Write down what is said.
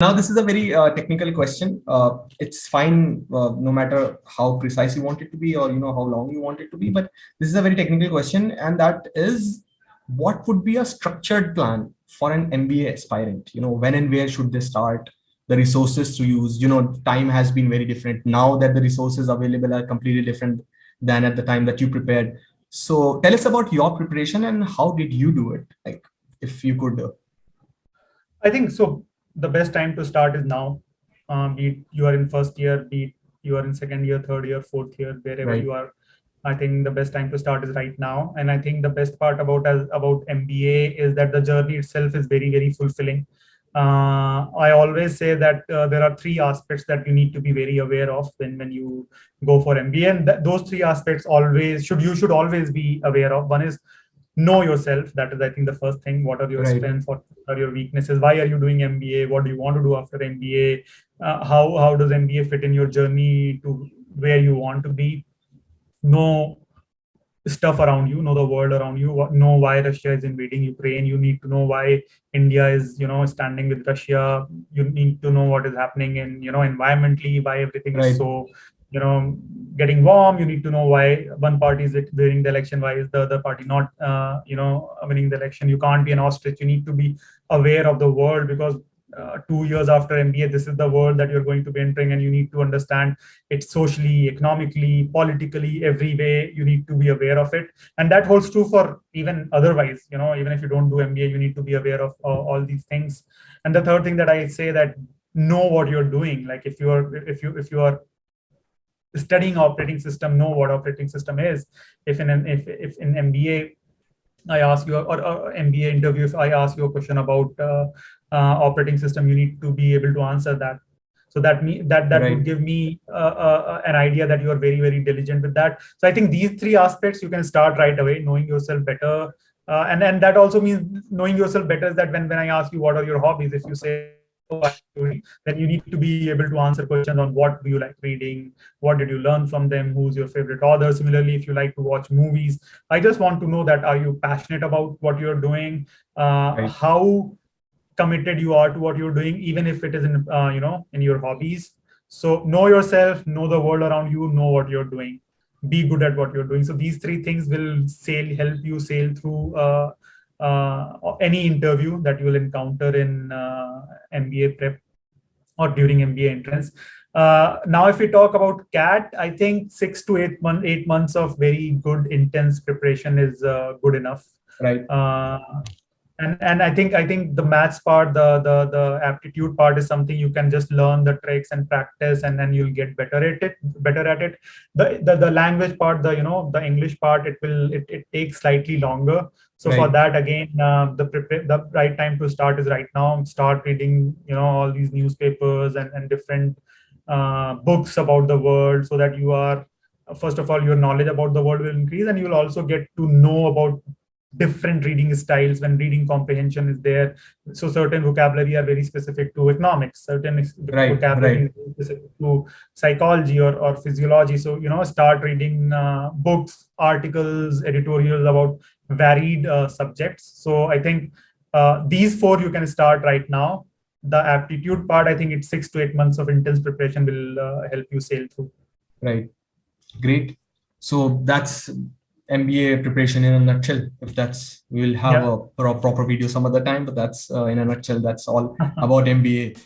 Now, this is a very technical question. It's fine, no matter how precise you want it to be, or how long you want it to be. But this is a very technical question, and that is, what would be a structured plan for an MBA aspirant? When and where should they start? The resources to use. Time has been very different now that the resources available are completely different than at the time that you prepared. So, tell us about your preparation and how did you do it? Like, if you could. I think so. The best time to start is now. Be it you are in first year, be it you are in second year, third year, fourth year, wherever Right. you are. I think the best time to start is right now. And I think the best part about MBA is that the journey itself is very, very fulfilling. I always say that there are three aspects that you need to be very aware of when you go for MBA, and those three aspects you should always be aware of. One is know yourself. That is, I think, the first thing. What are your Right. strengths? What are your weaknesses? Why are you doing MBA? What do you want to do after MBA? How does MBA fit in your journey to where you want to be? Know stuff around you, know the world around you, know why Russia is invading Ukraine. You need to know why India is, standing with Russia. You need to know what is happening in, environmentally, why everything is Right. so, getting warm. You need to know why one party is winning the election, why is the other party not, winning the election. You can't be an ostrich. You need to be aware of the world, because 2 years after MBA, this is the world that you're going to be entering, and you need to understand it socially, economically, politically, every way. You need to be aware of it, and that holds true for even otherwise. Even if you don't do MBA, you need to be aware of all these things. And the third thing that I say, that know what you're doing. Like if you are studying operating system, know what operating system is. If in MBA I ask you, or MBA interview, if I ask you a question about operating system, you need to be able to answer that. So that Right. would give me an idea that you are very, very diligent with that. So I think these three aspects you can start right away, knowing yourself better, and then that also means knowing yourself better is that when I ask you what are your hobbies, if you say then you need to be able to answer questions on what do you like reading, what did you learn from them, who's your favorite author. Similarly, if you like to watch movies, I just want to know that are you passionate about what you're doing, Right. how committed you are to what you're doing, even if it is in in your hobbies. So know yourself, know the world around you, know what you're doing, be good at what you're doing. So these three things will help you sail through any interview that you will encounter in MBA prep or during MBA entrance. Now, if we talk about CAT, I think 6 to 8 months of very good intense preparation is good enough. Right. And I think the maths part, the aptitude part is something you can just learn the tricks and practice, and then you'll get better at it. The language part, the English part, it takes slightly longer. So for Right. that, again, the right time to start is right now. Start reading, all these newspapers and different books about the world, so that you are, first of all, your knowledge about the world will increase, and you will also get to know about different reading styles when reading comprehension is there. So certain vocabulary are very specific to economics, certain Right. vocabulary Right. is very specific to psychology or physiology. So start reading books, articles, editorials about varied subjects. So I think these four you can start right now. The aptitude part, I think it's 6 to 8 months of intense preparation will help you sail through. Right. Great. So that's MBA preparation in a nutshell. If that's, we'll have Yeah. a proper video some other time, but that's in a nutshell, that's all about MBA.